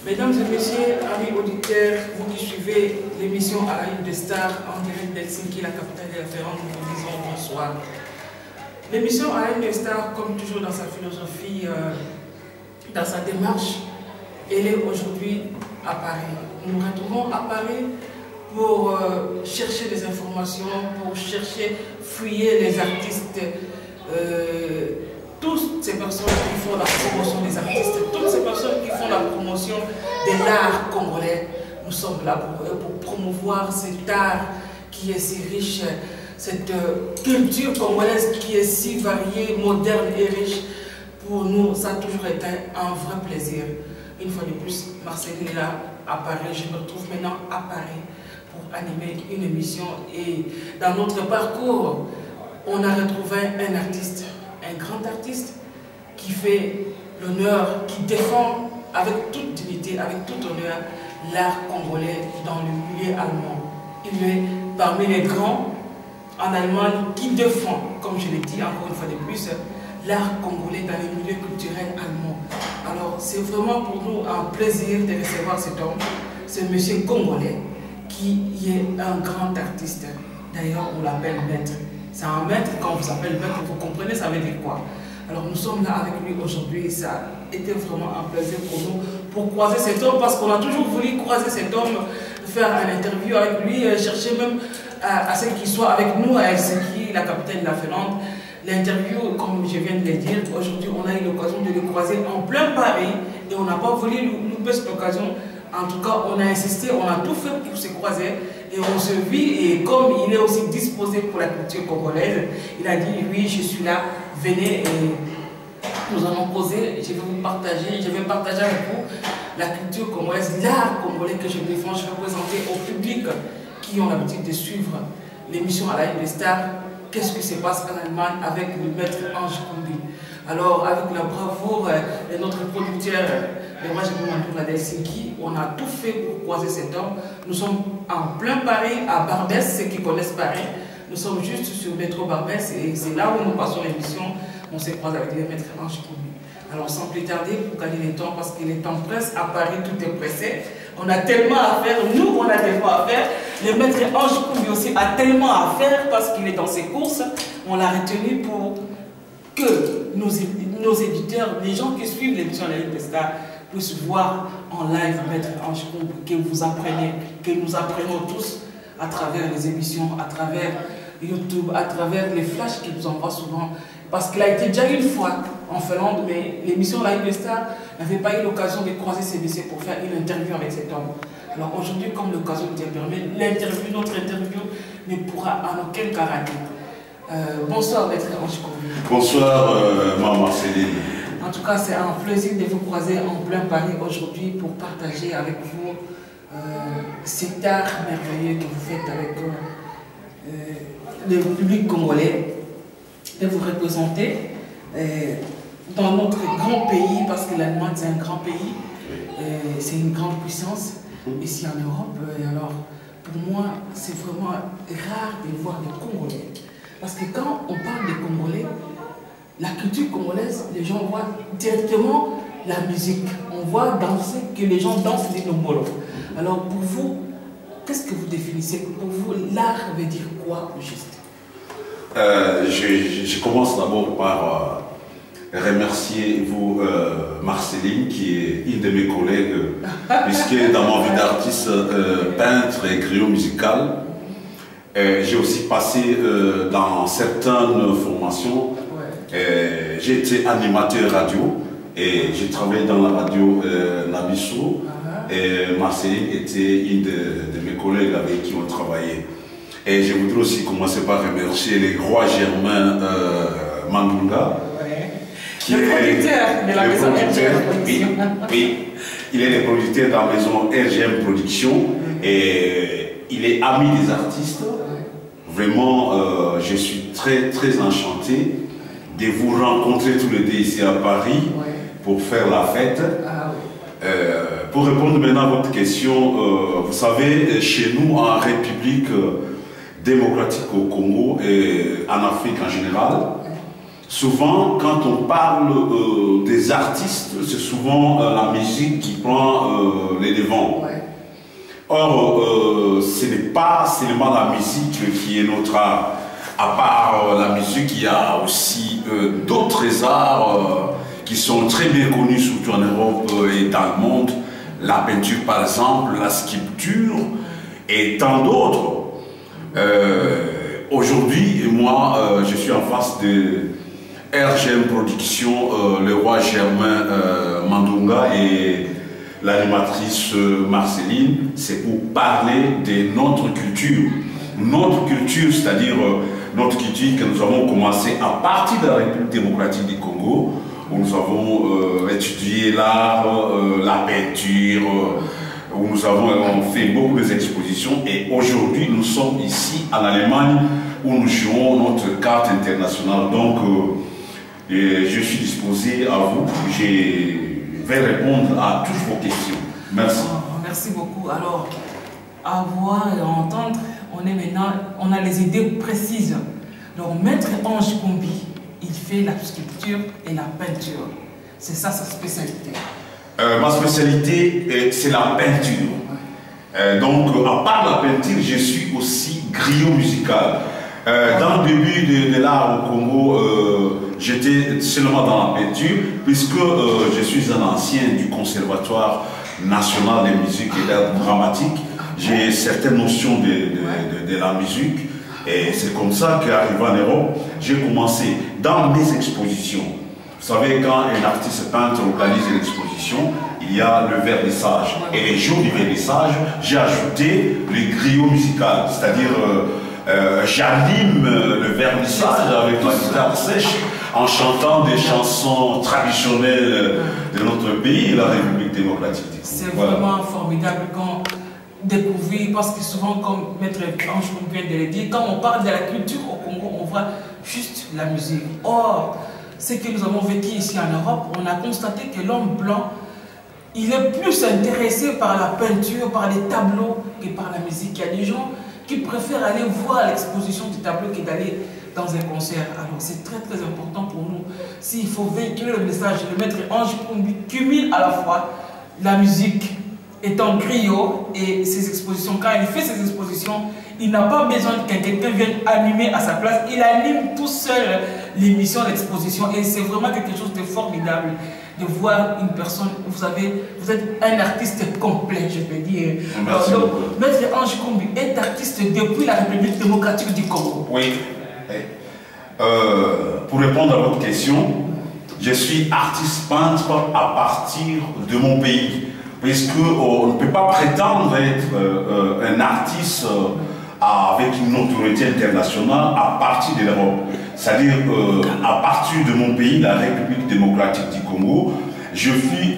Mesdames et messieurs, amis auditeurs, vous qui suivez l'émission à la Une des Stars en direct d'Helsinki, la capitale de la Finlande, nous vous disons bonsoir. L'émission à la Une des Stars, comme toujours dans sa philosophie, dans sa démarche, elle est aujourd'hui à Paris. Nous nous retrouvons à Paris pour chercher des informations, pour chercher, fouiller les artistes, toutes ces personnes qui font la promotion des artistes, toutes ces personnes qui font la promotion de l'art congolais. Nous sommes là pour promouvoir cet art qui est si riche, cette culture congolaise qui est si variée, moderne et riche. Pour nous, ça a toujours été un vrai plaisir. Une fois de plus, Marceline est là à Paris. Je me retrouve maintenant à Paris pour animer une émission. Et dans notre parcours, on a retrouvé un artiste, un grand artiste qui fait l'honneur, qui défend avec toute dignité, avec tout honneur, l'art congolais dans le milieu allemand. Il est parmi les grands en Allemagne qui défend, comme je l'ai dit encore une fois de plus, l'art congolais dans les milieux culturels allemands. Alors c'est vraiment pour nous un plaisir de recevoir cet homme, ce monsieur congolais qui est un grand artiste. D'ailleurs on l'appelle maître. C'est un maître, quand on vous appelle maître, vous comprenez ça veut dire quoi. Alors nous sommes là avec lui aujourd'hui et ça a été vraiment un plaisir pour nous pour croiser cet homme parce qu'on a toujours voulu croiser cet homme, faire une interview avec lui, chercher même à ce qu'il soit avec nous à Helsinki, la capitale de la Finlande. L'interview, comme je viens de le dire, aujourd'hui on a eu l'occasion de le croiser en plein Paris et on n'a pas voulu louper cette occasion. En tout cas, on a insisté, on a tout fait pour se croiser et on se vit. Et comme il est aussi disposé pour la culture congolaise, il a dit oui, je suis là, venez et nous allons causer. Je vais vous partager, je vais partager avec vous la culture congolaise, l'art congolais que je défends. Je vais présenter au public qui ont l'habitude de suivre l'émission à la Une des Stars. Qu'est-ce qui se passe en Allemagne avec le maître Ange Koumbi. Alors, avec la bravoure de notre producteur, le roi Jérôme d'Helsinki, on a tout fait pour croiser cet homme. Nous sommes en plein Paris, à Barbès, ceux qui connaissent Paris. Nous sommes juste sur le métro Barbès et c'est là où nous passons l'émission. On se croise avec le maître Ange Koumbi. Alors, sans plus tarder, pour gagner le temps, parce qu'il est en presse, à Paris, tout est pressé. On a tellement à faire, nous, on a tellement à faire. Le maître Ange Koumbi aussi a tellement à faire parce qu'il est dans ses courses. On l'a retenu pour que nos éditeurs, les gens qui suivent l'émission de la Une des Stars, puissent voir en live maître Ange Koumbi, que vous apprenez, que nous apprenons tous à travers les émissions, à travers YouTube, à travers les flashs qu'il nous envoie souvent. Parce qu'il a été déjà une fois en Finlande, mais l'émission La Une des Stars n'avait pas eu l'occasion de croiser ces messieurs pour faire une interview avec cet homme. Alors aujourd'hui, comme l'occasion nous permet, notre interview ne pourra en aucun cas rater. Bonsoir, maître Ange Koumbi. Bonsoir, maman Céline. En tout cas, c'est un plaisir de vous croiser en plein Paris aujourd'hui pour partager avec vous cet art merveilleux que vous faites avec le public congolais, de vous représenter dans notre grand pays, parce que l'Allemagne c'est un grand pays, c'est une grande puissance ici en Europe. Et alors, pour moi, c'est vraiment rare de voir des Congolais. Parce que quand on parle des Congolais, la culture congolaise, les gens voient directement la musique. On voit danser, que les gens dansent des nombolo. Alors pour vous, qu'est-ce que vous définissez? Pour vous, l'art veut dire quoi au juste? Je commence d'abord par remercier vous, Marceline, qui est une de mes collègues, puisque dans ma vie d'artiste, peintre et griot musical, j'ai aussi passé dans certaines formations. J'ai été animateur radio et j'ai travaillé dans la radio Nabisso. Et Marceline était une de mes collègues avec qui on travaillait. Et je voudrais aussi commencer par remercier les rois Germain Mandunga, qui le producteur de la maison RGM Production. Oui, il est le producteur de la maison RGM Production et il est ami des artistes. Vraiment, je suis très enchanté de vous rencontrer tous les deux ici à Paris pour faire la fête. Pour répondre maintenant à votre question, vous savez, chez nous en République démocratique au Congo et en Afrique en général, souvent, quand on parle des artistes, c'est souvent la musique qui prend les devants. Ouais. Or, ce n'est pas seulement la musique qui est notre art. À part la musique, il y a aussi d'autres arts qui sont très bien connus, surtout en Europe et dans le monde. La peinture, par exemple, la sculpture et tant d'autres. Aujourd'hui, moi, je suis en face de RGM Production, le roi Germain Mandunga et l'animatrice Marceline. C'est pour parler de notre culture. Notre culture, c'est-à-dire notre culture que nous avons commencé à partir de la République démocratique du Congo, où nous avons étudié l'art, la peinture, où nous avons fait beaucoup d'expositions. Et aujourd'hui, nous sommes ici en Allemagne, où nous jouons notre carte internationale. Donc, je suis disposé à vous. Je vais répondre à toutes vos questions. Merci. Merci beaucoup. Alors, à voir et à entendre, on a les idées précises. Donc, Maître Ange Kombi, il fait la sculpture et la peinture. C'est ça sa spécialité. Ma spécialité, c'est la peinture. Donc, à part la peinture, je suis aussi griot musical. Dans le début de l'art au Congo, j'étais seulement dans la peinture, puisque je suis un ancien du Conservatoire national de musique et d'art dramatique. J'ai certaines notions de la musique. Et c'est comme ça qu'arrivé en Europe, j'ai commencé dans mes expositions. Vous savez, quand un artiste peintre organise une exposition, il y a le vernissage. Et les jours du vernissage, j'ai ajouté les griots musicales, c'est-à-dire j'anime le vernissage avec ma guitare sèche en chantant des chansons traditionnelles de notre pays, la République démocratique. C'est vraiment formidable quand découvrir, parce que souvent, comme Maître Ange vient de le dire, quand on parle de la culture au Congo, on voit juste la musique. Or, ce que nous avons vécu ici en Europe, on a constaté que l'homme blanc, il est plus intéressé par la peinture, par les tableaux que par la musique. Il y a des gens qui préfèrent aller voir l'exposition du tableau que d'aller dans un concert. Alors c'est très très important pour nous. S'il faut véhiculer le message, le Maître Ange Kombi cumule à la fois la musique étant griot et ses expositions. Quand il fait ses expositions, il n'a pas besoin que quelqu'un vienne animer à sa place. Il anime tout seul l'émission, l'exposition. Et c'est vraiment quelque chose de formidable de voir une personne. Vous savez, vous êtes un artiste complet, je peux dire. Merci. Donc, Maître Ange Kombi est artiste depuis la République démocratique du Congo. Oui. Pour répondre à votre question, je suis artiste peintre à partir de mon pays. Puisqu'on ne peut pas prétendre être un artiste avec une autorité internationale à partir de l'Europe. C'est-à-dire à partir de mon pays, la République démocratique du Congo, je suis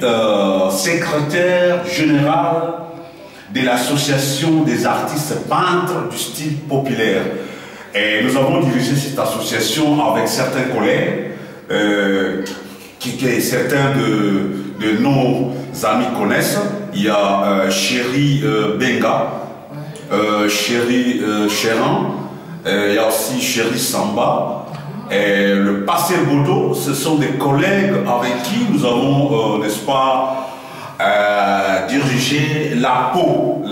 secrétaire général de l'association des artistes peintres du style populaire. Et nous avons dirigé cette association avec certains collègues, que certains de nos amis connaissent. Il y a Chéri Benga, Chéri Chéran, il y a aussi Chéri Samba, et le Passer Bodo. Ce sont des collègues avec qui nous avons, n'est-ce pas, dirigé la PO,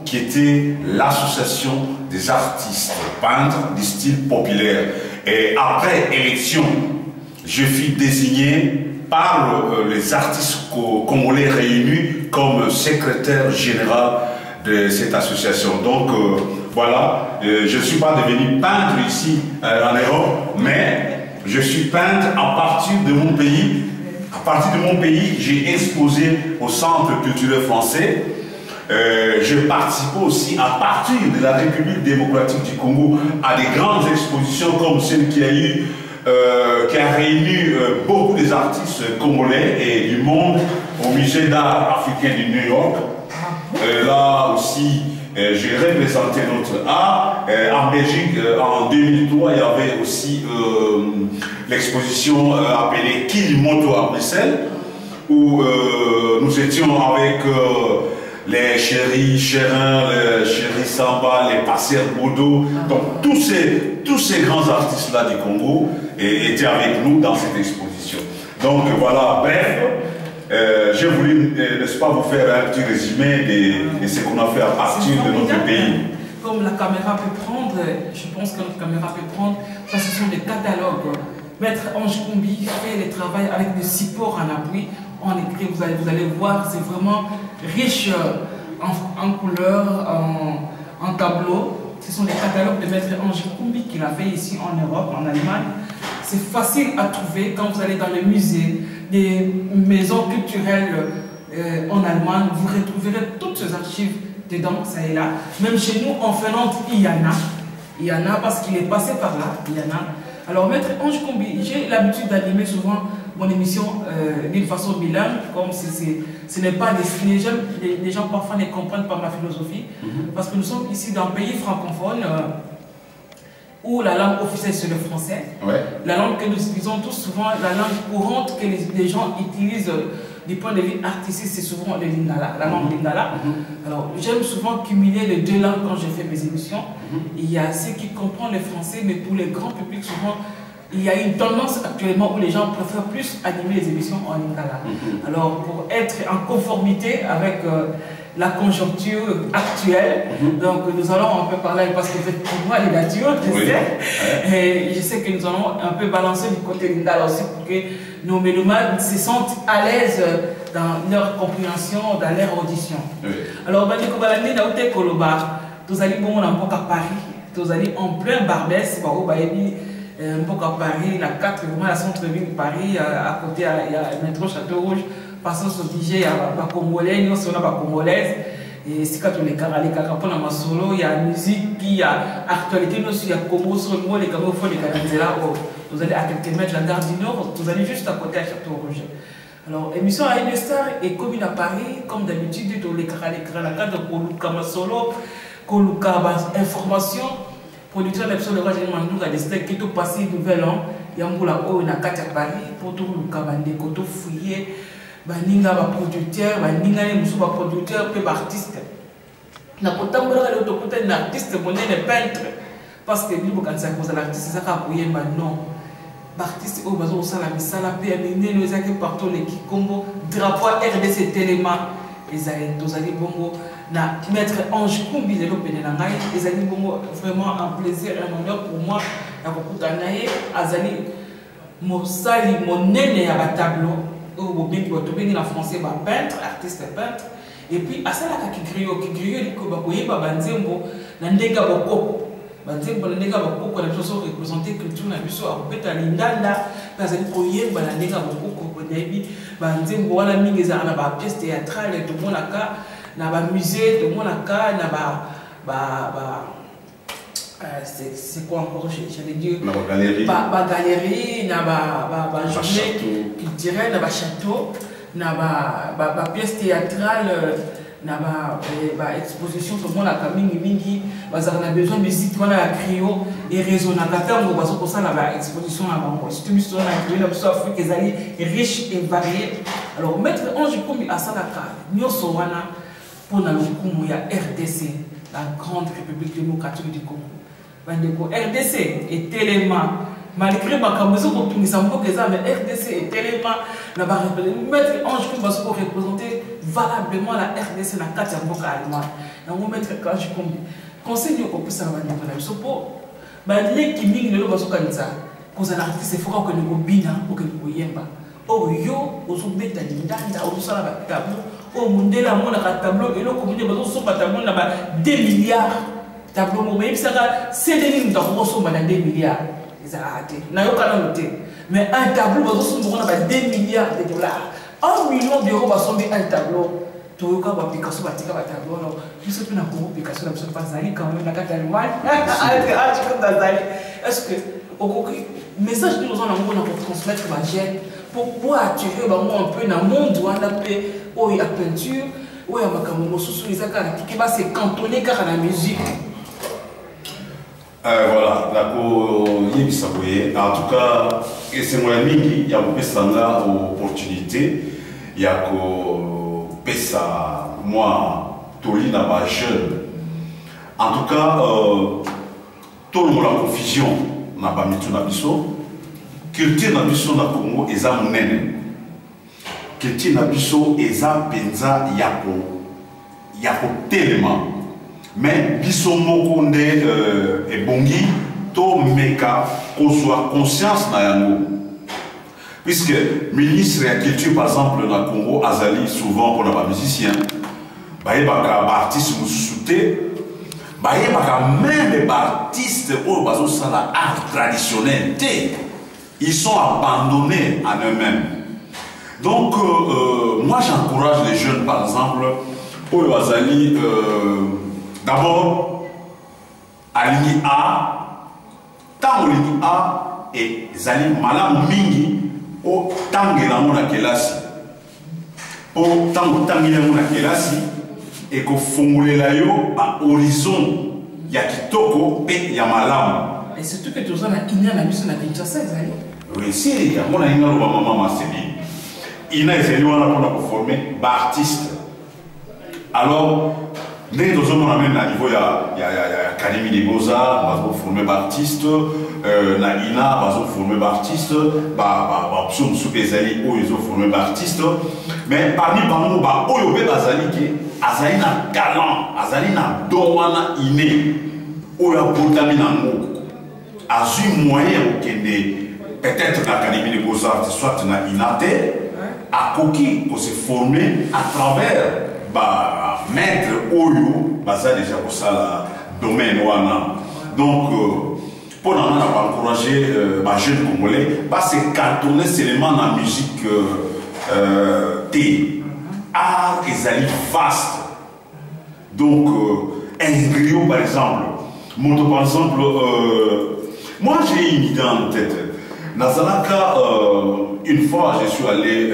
qui était l'association des artistes peintres du style populaire. Et après élection, je fus désigné par les artistes congolais réunis comme secrétaire général de cette association. Donc voilà, je ne suis pas devenu peintre ici en Europe, mais je suis peintre à partir de mon pays. À partir de mon pays, j'ai exposé au Centre culturel français. Je participe aussi à partir de la République démocratique du Congo à des grandes expositions comme celle qui a eu qui a réuni beaucoup des artistes congolais et du monde au musée d'art africain de New York. Là aussi, j'ai représenté notre art. En Belgique, en 2003, il y avait aussi l'exposition appelée Kilimoto à Bruxelles, où nous étions avec les Chéri Chérin, les Chéri Samba, les Passer Bodo, donc tous ces tous ces grands artistes-là du Congo étaient avec nous dans cette exposition. Donc voilà, bref, j'ai voulu, n'est-ce pas, vous faire un petit résumé de ce qu'on a fait à partir de notre pays. Comme la caméra peut prendre, je pense que notre caméra peut prendre, ça ce sont des catalogues. Maître Ange Koumbi fait le travail avec des supports en appui, en écrit, vous allez voir, c'est vraiment riche en couleurs, en tableaux. Ce sont les catalogues de Maître Ange Koumbi qu'il a fait ici en Europe, en Allemagne. C'est facile à trouver quand vous allez dans les musées, des maisons culturelles en Allemagne, vous retrouverez toutes ces archives dedans, ça et là. Même chez nous, en Finlande, il y en a parce qu'il est passé par là, il y en a. Alors, Maître Ange Koumbi, j'ai l'habitude d'animer souvent mon émission d'une façon bilingue, comme si ce n'est pas destiné. Les gens parfois ne comprennent pas ma philosophie, parce que nous sommes ici dans un pays francophone où la langue officielle c'est le français. Ouais. La langue que nous utilisons tous souvent, la langue courante que les gens utilisent du point de vue artistique, c'est souvent le lingala, la langue lingala. Alors, j'aime souvent cumuler les deux langues quand je fais mes émissions. Il y a ceux qui comprennent le français, mais pour le grand public, souvent, il y a une tendance actuellement où les gens préfèrent plus animer les émissions en lingala. Alors, pour être en conformité avec la conjoncture actuelle, donc nous allons un peu parler, parce que pour moi, les natures, et je sais que nous allons un peu balancer du côté lingala aussi pour que nos mélomanes se sentent à l'aise dans leur compréhension, dans leur audition. Alors, vous allez à Paris, vous allez en plein Barbès, à Paris, la 4, vraiment la centre-ville de Paris, à côté, il y a le métro Château Rouge, passant sur DJ, il y a des Congolais, nous sommes des Congolaises. Et c'est quand on est carré, il y a musique, il y a actualité, il y a Congo sur le mot, les Camerounais, les Canadiens. Vous allez à quelques mètres de la gare du Nord, vous allez juste à côté à Château Rouge. Alors, l'émission à une star est commune à Paris, comme d'habitude, dans les carrés, la carte de Koluka Masolo, Koluka Information. Producteur de l'émission de Roi Mandouga, des steaks qui ont passé nouvel an, Yamboula O, na Katia Paris, pour tout le Kabande, Koto Fouillé, Baninga, producteur, Baninga, Moussouba producteur, peu artiste. Na Potambra, l'autocoté, un artiste, mon est peintre. Parce que nous, quand ça cause l'artiste, c'est ça qu'a appuyé, non. Artiste, au bateau, au salami, salapé, amené, nous avons partout les Kikongo, drapeau RDC Téléma, les Aïe, Bongo. Na Maître Ange Koumbi de l'Openenangaï, ils ont vraiment un plaisir et un honneur pour moi. Azali Mosali, mon nez à tableau, au bien en français, peintre, artiste peintre. Et puis, à ça, qui grille, il faut que Banzembo, Nandega Boko. Banzembo, Nandega Boko, la chose représentée culture, la mission à Peta Lindanda, Bazali Koye, Banandega Boko, Banzembo, la Mingeza, la pièce théâtrale, tout le monde a na ba musée de Monaka na c'est quoi encore j'allais dire ba galerie na ba journée culturelle na ba château na ba pièce théâtrale na ba exposition tout le monde a mingi bazana besoin de musique wana ya crio et résonaka tango bazo pour ça na ba exposition na bango surtout mission na créer na biso Afrique ezali riche et variée. Alors Maître Ange Koumbi asalaka nyoso wana pour la RDC, la Grande République démocratique du Congo. RDC est tellement, malgré ma caméra, mais RDC est tellement, Maître Ange Koumbi va représenter valablement la RDC dans 4 ans allemande. Nous Maître Ange Koumbi. Conseil qu'on puisse avoir un sopo, les qui mingent le baso kanza, cause un artiste, il faut que nous bina pour que nous yemba. Oh yo, aux bêta d'indanda, aux salaba tableau. Oh, Mundela, mon tableau, et l'autre, on a 2 milliards de tableaux. Mais ça va, c'est des lignes de 2 milliards. Mais un tableau, on a 2 milliards de dollars. 1 million d'euros, va sauver un tableau. Tu vois, Picasso va tirer un tableau. Alors, je ne sais pas si Picasso n'a pas Zali quand même, la carte allemande. Est-ce que, au message que nous avons pour transmettre ma gêne, pour attirer un peu dans le monde où il y a peinture, où il y a qui va se cantonner car la musique. Voilà, d'accord, en tout cas, c'est moi il y a une opportunité, il y a moi, Toli n'a pas jeune. En tout cas, tout le monde la confusion na bamitu na biso culture na biso na Congo eza monene culture na biso eza penza yako telema mais biso moko nde ebongi to meka kozwa conscience na yango puisque ministre de la culture par exemple na Congo azali souvent pour les musiciens bayebaka ba artiste mosusu te bayebaka même ba artistes oyo bazosala art traditionnel te ils sont abandonnés à eux-mêmes. Donc moi j'encourage les jeunes par exemple oyo azali d'abord alingi a tango lingi a et zali malamu mingi o tangela mona kelasi o tango tangela mona kelasi et ko fongolela yo ba horizon ya kitoko pe ya malamu. Et surtout que tu as ina na biso na Kinshasa zali. Oui, si ya mona ina lo maman Marceline. Ina ezali wana pour former ba artiste. Alors dès que nous avons même à niveau il y a Académie des Beaux-Arts, nous former ba artiste, na ina nous former ba artiste, ba option sous ezali o ils ont formé ba artiste. Mais parmi bango ba oyo be bazali ke azali na talent, azali na dowana iné oyo abotami nango. Azui moyen okende peut-être na Académie des Beaux-Arts soit na inate a koki ko se former à travers ba maître oyo baza déjà pour ça domaine wana. Donc pour encourager les jeunes congolais pas se cantonner seulement dans la musique T art ezali vaste. Donc un griot par exemple montre par exemple moi j'ai une idée en tête. Nazalaka une fois je suis allé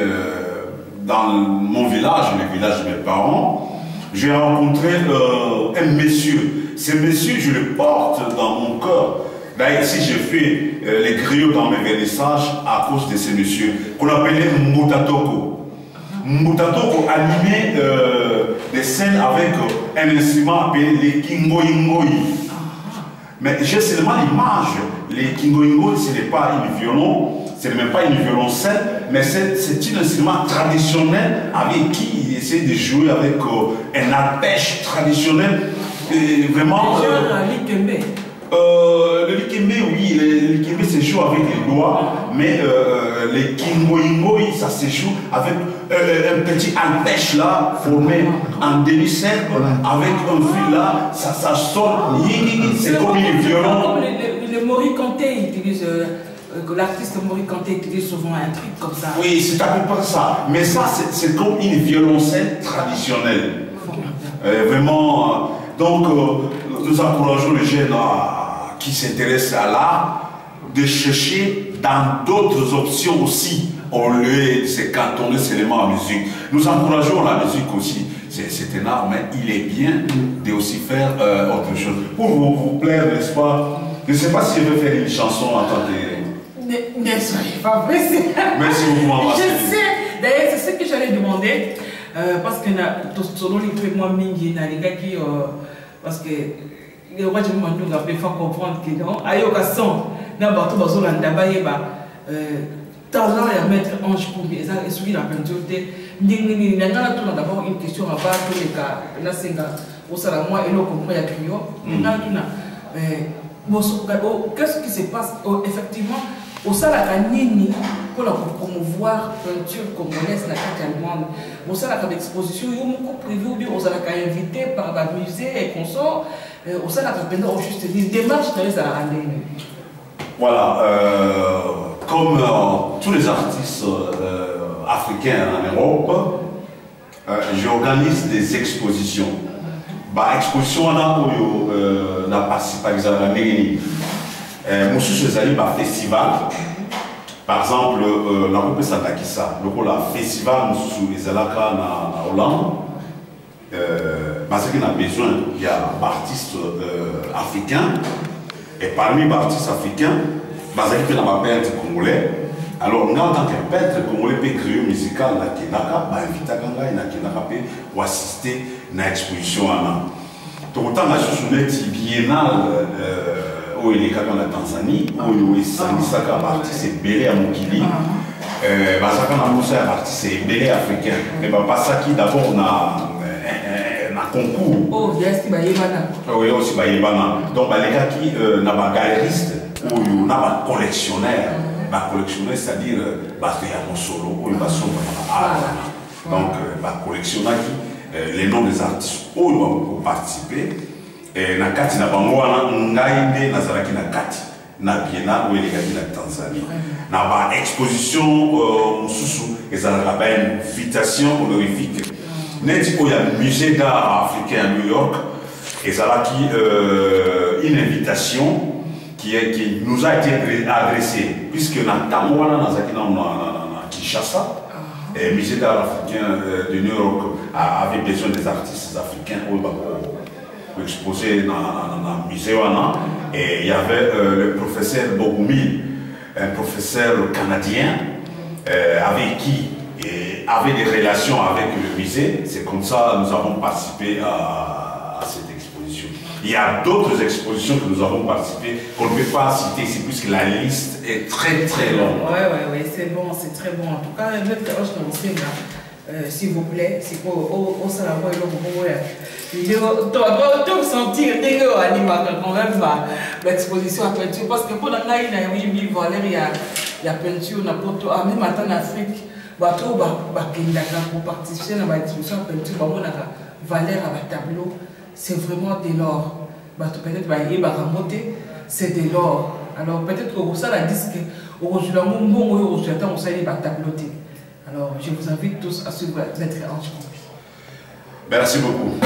dans mon village, le village de mes parents, j'ai rencontré un monsieur. Ce monsieur, je le porte dans mon cœur. Là, ici, j'ai fait les griots dans mes vernissages à cause de ce monsieur, qu'on appelait Moutatoko. Moutatoko animait des scènes avec un instrument appelé les kingoingoi. Mais j'ai seulement l'image. Les kingoingoi, ce n'est pas un violon. Ce n'est même pas une violoncelle, mais c'est un instrument traditionnel avec qui il essaie de jouer avec un arpège traditionnel. Et vraiment. Le likembe, oui, le likembe se joue avec les doigts, mais les kingoingoi, ça se joue avec un petit arpège là, formé en demi-cercle, avec un fil là, ça sort, c'est comme un violon. Le Mori Kanté utilise. L'artiste Mori Kanté utilise souvent un truc comme ça. Oui, c'est à peu près ça. Mais ça, c'est comme une violoncelle traditionnelle. Vraiment. Donc, nous encourageons les jeunes qui s'intéressent à l'art de chercher dans d'autres options aussi, au lieu de se cantonner seulement en musique. Nous encourageons la musique aussi. C'est un art, mais il est bien de aussi faire autre chose. Pour vous plaire, n'est-ce pas? Je ne sais pas si je vais faire une chanson en tant que... Ne soyez pas pressé. Merci beaucoup. Je sais. D'ailleurs, c'est ce que j'allais demander. Parce que selon les trucs, moi, Mingi, les gars qui. Parce que les rois du monde nous ont fait comprendre que non. Ayoka son. N'a pas tout besoin d'aba talent à mettre ange pour les arts et suivi la peinture. N'y a d'abord une question à part tous les cas. Là, c'est là. Au salon, et l'eau comprend ya criot. Qu'est-ce qui se passe effectivement au Salakanini pour promouvoir la peinture congolaise dans la carte allemande? Au Salaka d'exposition, il y a beaucoup prévu ou bien au Salaka invité par le musée et consorts. Au Salaka pendant juste une démarche dans les années. Voilà, comme tous les artistes africains en Europe, j'organise des expositions. Exposition n'a participé à l'année. Moussus ezali ba festival. Par exemple, la groupe Santakisa, le festival Moussus ezalaka na Hollande. Parce qu'il a besoin, il y a d'artistes africains. Et parmi les artistes africains, il y a un peintre congolais. Alors, nous, en tant que peintre congolais, peut créer musical na Kenaka, invité pour assister à l'exposition. Donc, autant la journée biennale où il est dans la Tanzanie, où il s'est parti, c'est belé à Mokili. Bazaka na Moussa parti, c'est belé africain. Mais pas ça qui d'abord on a un concours. Oh, bien sûr, Bayébana. Oui, aussi Bayébana. Donc les gars qui n'a pas galeriste, ou on a pas collectionneur. Collectionneur, c'est-à-dire il y a mon solo, ou il va donc collectionneur qui les noms des artistes où ils vont participer. Na kati na bango wana ngainde na zaraki na kati na biena où les gars na Tanzanie na ba exposition mususu ezalaka ba invitation honorifique neti ko ya musée d'art africain à New York ezalaki une invitation qui nous a été adressée puisque na tango wana na zaki na Kinshasa musée d'art africain de New York avait besoin des artistes africains pour exposer dans le musée. Et il y avait le professeur Bogumi, un professeur canadien, avec qui avait des relations avec le musée. C'est comme ça que nous avons participé à cette exposition. Il y a d'autres expositions que nous avons participé qu'on ne peut pas citer ici puisque la liste est très très longue. Oui, c'est bon, c'est très bon. En tout cas, s'il vous plaît, c'est pour au Salamo et le tu sentir quand même l'exposition à peinture parce que pour la il y a peinture même en Afrique pour participer à l'exposition à peinture valeur à tableau c'est vraiment de l'or peut-être c'est de l'or alors peut-être que ça la disque aujourd'hui alors je vous invite tous à suivre Maître Ange Kombi. Merci beaucoup.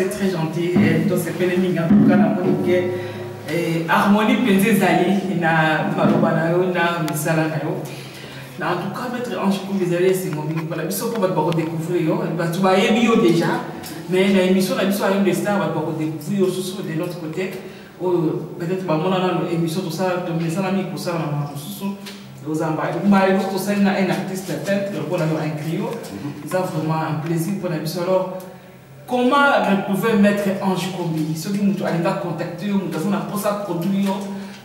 c'est très gentil. Donc c'est Péléming en tout cas la monique harmonie pensée Zali na malobana na misala na yo. En tout cas Maître Ange Kombi Zali c'est mon mini voilà biso pour va découvrir yo parce que tu vas yo déjà mais la émission la biso ayom des stars va découvrir aussi de l'autre côté peut-être ba mona na émission tout ça de mes amis pour ça na susu aux ambassades. Tout ça un artiste peintre pour la un griot. C'est vraiment un plaisir pour la mission. Alors comment retrouver Maître Ange Kombi? Ceux qui nous ont contacté, nous avons posé un produit,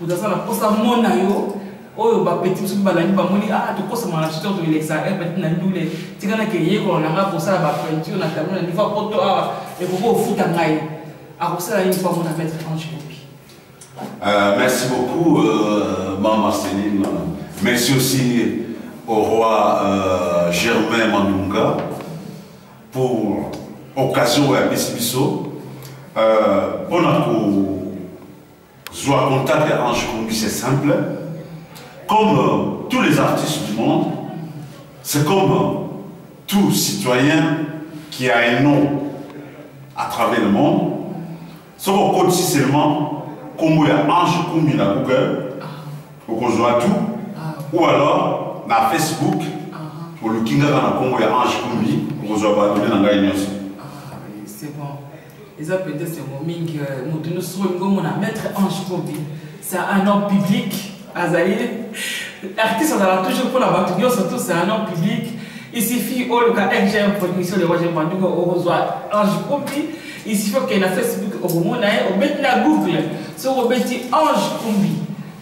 nous avons posé un monayo. Oh, petit petit balani, ah, tu poses mon acheteur de l'extérieur, petit nous les, tu connais que hier on a posé la peinture, on a terminé, il faut porter et pour vous foutre un maille. Alors ça, il faut mon Maître Ange Kombi. Merci beaucoup, Maman Céline. Merci aussi au roi Germain Mandunga pour l'occasion de Pessibiso. On a Soit contact à Ange Kombi, c'est simple. Comme tous les artistes du monde, c'est comme tout citoyen qui a un nom à travers le monde. Ce qu'on compte seulement, comme il y a Ange Kombi dans Google, ou qu'on joue à tout, ou alors dans Facebook, pour le Kinga dans Congo, il y a Ange Kombi, ou qu'on joue à tout dans la aussi. C'est bon. Les autres peut-être c'est mon ming, nous sommes maître Ange Kombi. C'est un nom public. L'artiste, on a toujours pour la bataille, surtout c'est un nom public. Il suffit, au cas où j'ai une production de Roger Bandou, on reçoit Ange Kombi. Il suffit qu'il y ait un Facebook, on met la Google, sur on met Ange Kombi.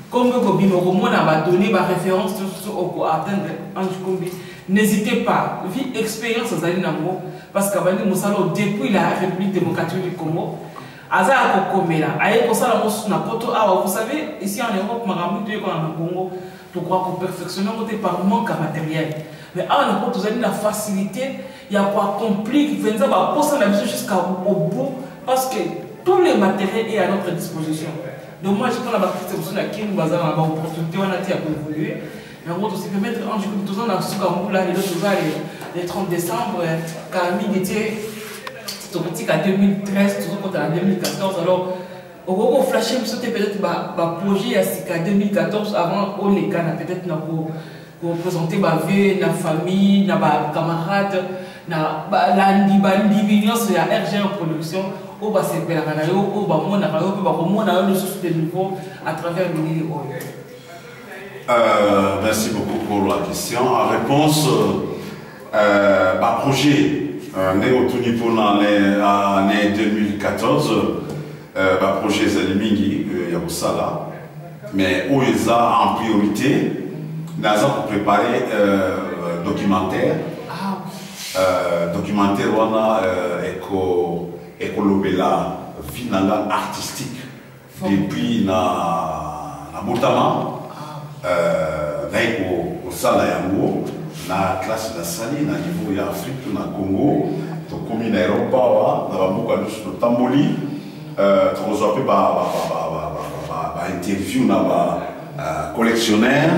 Comme Kombi, on va donner ma référence pour atteindre Ange Kombi. N'hésitez pas, vie expérience aux années d'amour, parce que depuis la République démocratique du Congo, vous savez, ici en Europe, Congo, tu crois qu'on perfectionne par manque à matériel. Mais en Europe, vous avez la facilité, il y a quoi compliquer, jusqu'au bout, parce que tous les matériels sont à notre disposition. Donc moi, je prends la perception qui nous a l'opportunité, on a évolué. Mais en gros, on se peut mettre en jeu, tout le monde le 30 décembre, Camille était à 2013, toujours quand à 2014. Alors, au flasher, c'était peut-être un projet à 2014, avant on les gars, peut-être pour présenter ma vie, ma famille, ma camarade, l'individuance de la RG en production, au bas c'est bien, au bas mon arraio, le source de niveau à travers le milieu. Merci beaucoup pour la question. En réponse, projet. Pour l'année 2014, le projet Zalimingi, Yabusala, mais où ils ont en priorité, nous avons préparé documentaire. Documentaire, on a écolobela, vie artistique, depuis la Moutama, au Sala Yango. Na classe de la Sali, na niveau ya Afrique, na Congo, to komi na Europa, na bamuka lusu to tamboli, to zoape ba interview na ba collectionnaire,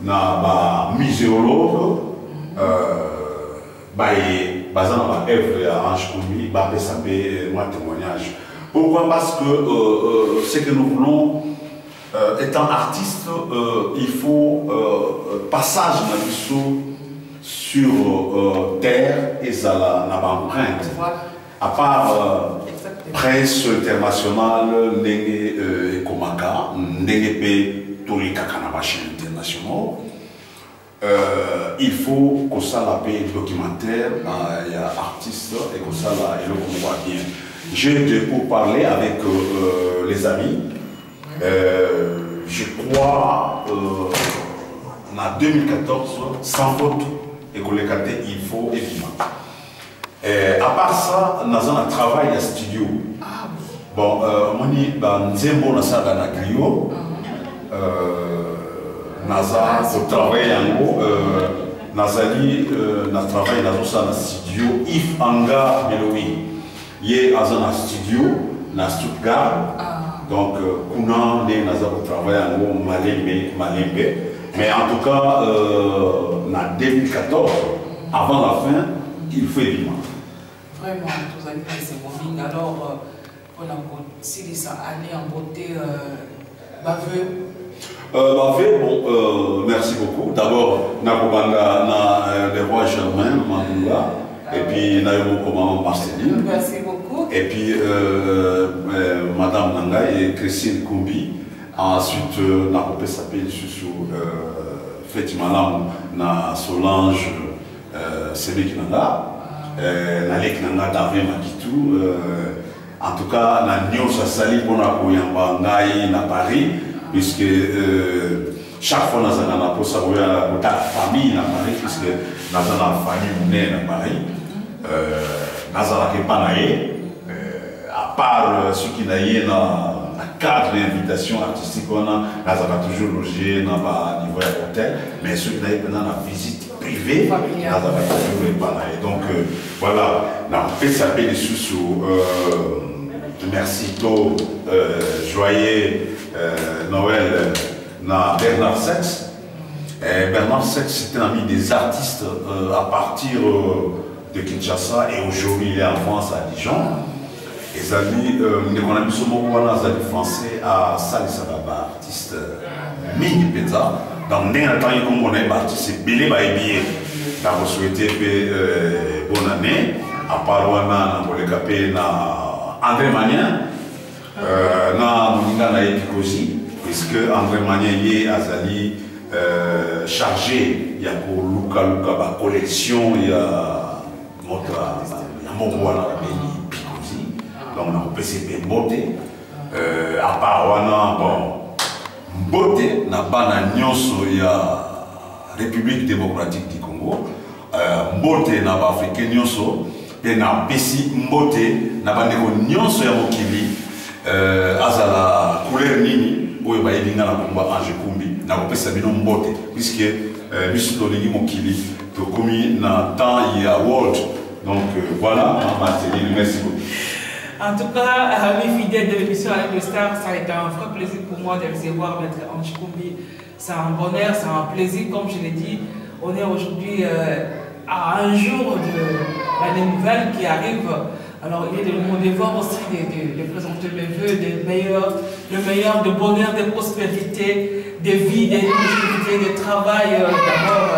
na ba muséologue, basant na ba œuvre ya Ange Kombi, ba pesape moi témoignage. Pourquoi? Parce que ce que nous voulons étant artiste, il faut passage sur terre et la empreinte. À part presse internationale, Nenge Komaka, Nenge Torika Kanabashi internationaux, il faut que ça la paix documentaire, il y a artistes et que ça la et le voit bien. J'ai de pour parler avec les amis. Je crois en 2014, sans faute, et que les quartiers, il faut évidemment. À part ça, nous avons un travail à studio. Bon, nous avons un Zembo na Griot. Nous avons travaillé en haut. Nous avons travaillé dans un studio Yves Anga Meloui. Il y a un studio dans Stuttgart. Donc, on a travaillé en Malembe. Mais en tout cas, en 2014, avant la fin, il faut évidemment. Vraiment, tous amis, c'est bon. Alors, on a si ça année en beauté, baveux. Bon, merci beaucoup. D'abord, Nakobanga, le roi Germain, Mandula, et puis Nayomo Komama Marceline. Merci beaucoup. Et puis, Madame Nanga et Christine Kombi. Ensuite, Nakopé s'appelle sous Fetimalam, na Solange, Sébec Nanga, Nalek Nanga, Davé Makitou. En tout cas, na Nyon Sassali pour na Koyamba Ngai na Paris, puisque chaque fois, nous avons la famille à Paris, puisque nous avons la famille née à Paris. Nous avons à part ceux qui n'ont pas cadre d'invitation artistique, nous avons toujours logé dans le niveau de l'hôtel, mais ceux qui n'ont pas la visite privée, nous avons toujours pas. Donc voilà, nous avons fait s'appeler sous merci tout joyeux Noël na Bernard Sex. Bernard Sex, c'est un ami des artistes à partir de Kinshasa et aujourd'hui il est en France à Dijon. Et Zali, on a mis ce mot français à Sali Sababa, artiste Mini Peza. Dans le temps, comme on est artiste, c'est Bélé Baïbié. Je vous souhaite bonne année. À part le capé André Magnin, na Moninga na Epikosi, puisque André Magnin est Azali chargé, il y a pour Luka collection, il y a notre Mokoana Pikosi, donc on a un PCP Mbote, à part Wana, bon, Mbote, na bana nyonso, il y a République démocratique du Congo, Mbote na ba Africain nyonso, et na Pessi Mbote, na bandeko nyonso ya mokili, azala couleur nini, oyo ba yebinga na komba Ange Kumbi, na kopesa bino Mbote, puisque biso tolingi mokili, tokomi na temps il y a world. Donc voilà, Marceline, merci beaucoup. En tout cas, amis fidèles de l'émission Avec le Star, ça a été un vrai plaisir pour moi de recevoir Maître Ange Kumbi. C'est un bonheur, c'est un plaisir, comme je l'ai dit. On est aujourd'hui à un jour de l'année nouvelle qui arrive. Alors il est de mon devoir aussi de présenter mes voeux, le meilleur de bonheur, de prospérité, de vie, de longévité, de travail. D'abord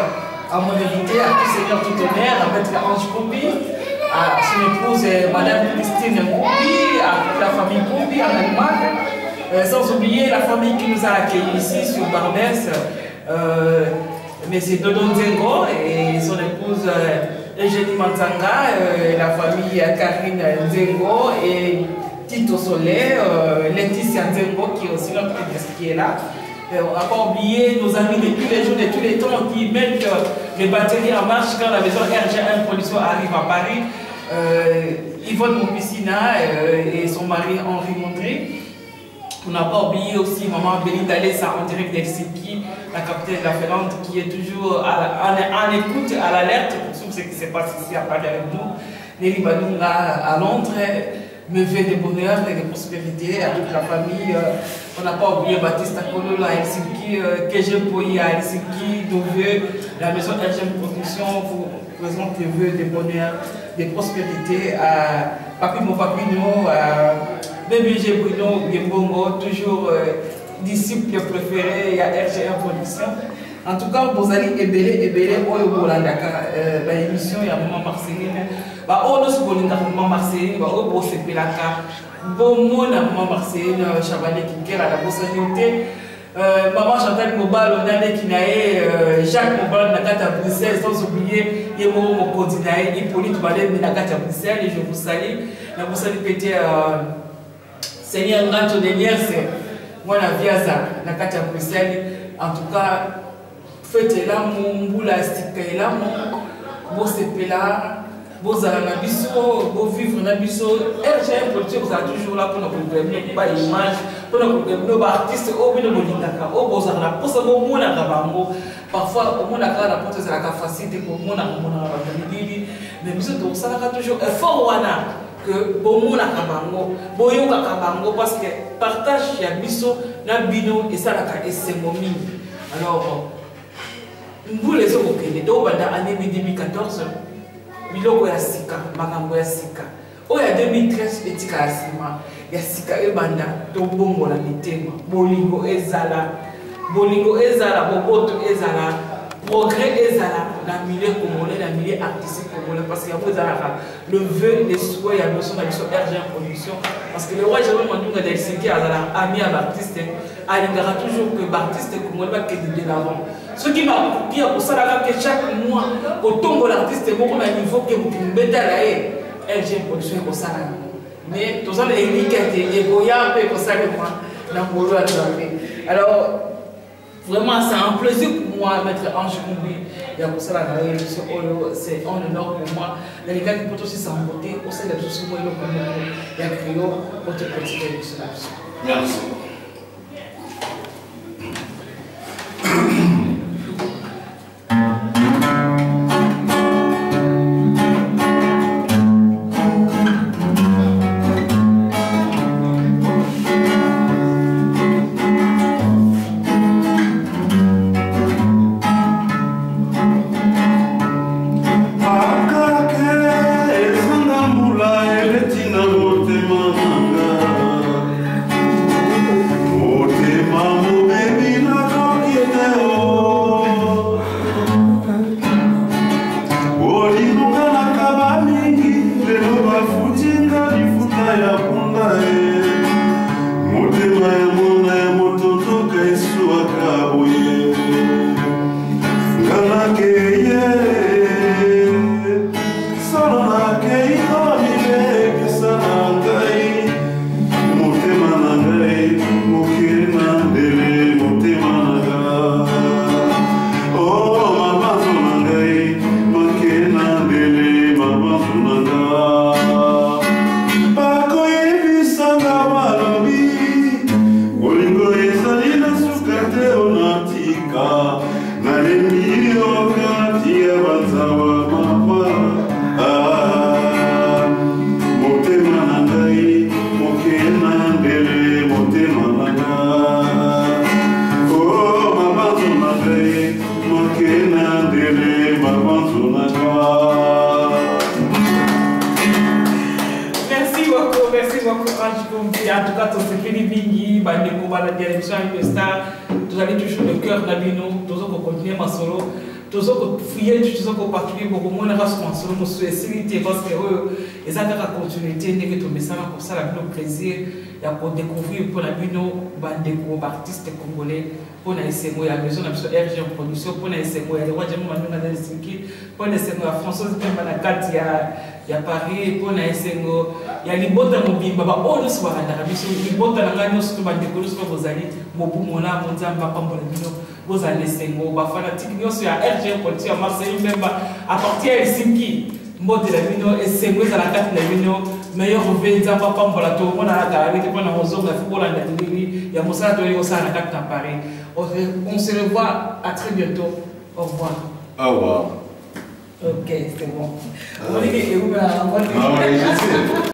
à mon invité, à tout Seigneur, tout honneur, à Maître Ange Kumbi, à son épouse Madame Christine Kumbi, à toute la famille Kumbi en Allemagne, sans oublier la famille qui nous a accueillis ici sur Barbès, M. Dodo Nzengo et son épouse Eugénie Manzanga, la famille Karine Nzengo et Tito Soleil, Laetitia Nzengo qui est aussi notre présidente qui est là. On n'a pas oublié nos amis de tous les jours, de tous les temps qui mettent les batteries en marche quand la maison RG1 Production arrive à Paris. Yvonne Moupissina et son mari Henri Mondry. On n'a pas oublié aussi maman Belinda Lessa en direct d'Helsinki, la capitaine de la Finlande qui est toujours en écoute, à l'alerte pour tout ce qui se passe ici à Paris avec nous. Nelly Badunga à Londres. Me veut de bonheur et de prospérité à toute la famille. On n'a pas oublié Baptiste Akolo à Helsinki, Keje Poyi à Helsinki, Dove, la maison RGM Production vous présente des vœux de bonheur, de prospérité à Papi Mopapino, à Bébé Bruno Gembongo, toujours disciple préféré à RGM Production. En tout cas, vous allez ébélé, l'émission, il y a Maman Marceline. On a souligné Maman Marceline, on a fait la carte. Bon, Maman Marceline, Chavalier qui est à la Bossagnoté. Maman Chantal Mobal, on a qui n'a Jacques Mobal, n'a qu'à Bruxelles, sans oublier, il y a mon coordinateur, Hippolyte Balem, n'a qu'à Bruxelles, et je vous salue. Je vous salue, pété, Seigneur Ngato de Niers, moi, la Viaza, n'a qu'à Bruxelles. En tout cas, faites là mon boula stick là mon sepela vos alabiso vos vivre nabiso RGM Production vous êtes toujours là pour nous prévenir pas image pour nous prévenir nos artistes au milieu de l'indaka au vos ala pour ça au monde akabango parfois au monde akala la porte de la facilité pour monde akona mais nous donc ça là toujours effort wana que bon monde akabango boyo akabango parce que partage ya biso na bino et ça la ka esemomi alors nous les autres donc pendant l'année 2014 biloko ya sika makambo ya sika o ya 2013 etika asima ya sika ebanda to bongo la mitema bolingo ezala boboto ezala progrès ezala la milieu congolais la milieu artistique congolais parce qu'il y a le vœu les souhaits ya notion de RGM Production parce que le roi Jérôme Mandunga d'Helsinki azala ami à l'artiste alingara toujours que l'artiste congolais va de l'avant. Ce qui m'a coupé pour ça que chaque mois, au tombe l'artiste est beaucoup à niveau que vous pouvez mettre à RGM Production pour ça. Mais tout ça, les éliquettes et Goya, pour ça que moi, alors, vraiment, c'est un plaisir pour moi, Maître Ange Kumbi. Il y a pour ça c'est un honneur pour moi. Les gars qui peuvent aussi s'emporter, au sein de tout ce monde, il y a créé votre petite émission. Merci. en tout cas, tous ces pays bingi, bandeko, la direction de Star, tous allez toujours le cœur d'Abino, tous allez continuer ma solo, tous allez fouiller, tous allez particulier beaucoup moins de race, solo, mon souhait, parce que ils ont la continuité, n'est que ton message pour ça, la plaisir, il y a pour découvrir pour l'Abino, bandeko, artistes congolais, pour essayer la maison de RG en production, pour essayer le roi Djamou Manu dans Helsinki, pour essayer la Françoise Manakati, il y a Paris, pour essayer il y a les bottes à Mobimba, oh, nous sommes à la mission, les bottes à la mission, nous sommes vos alliés, Mobou Mona, Monzamba, Pambolino, vos alliés, c'est vos fanatiques, nous sommes à RG en production, à Marseille, même à partir de Helsinki, mot de la mino, et c'est moi à la carte de la mino, meilleur revenu, Zamba Pambolato, on a la carrière, on a raison, la football, la télé, il y a Moussa de Léo, ça à la carte à Paris. On se revoit à très bientôt. Au revoir. Au revoir. Ok, c'est bon. On va dire que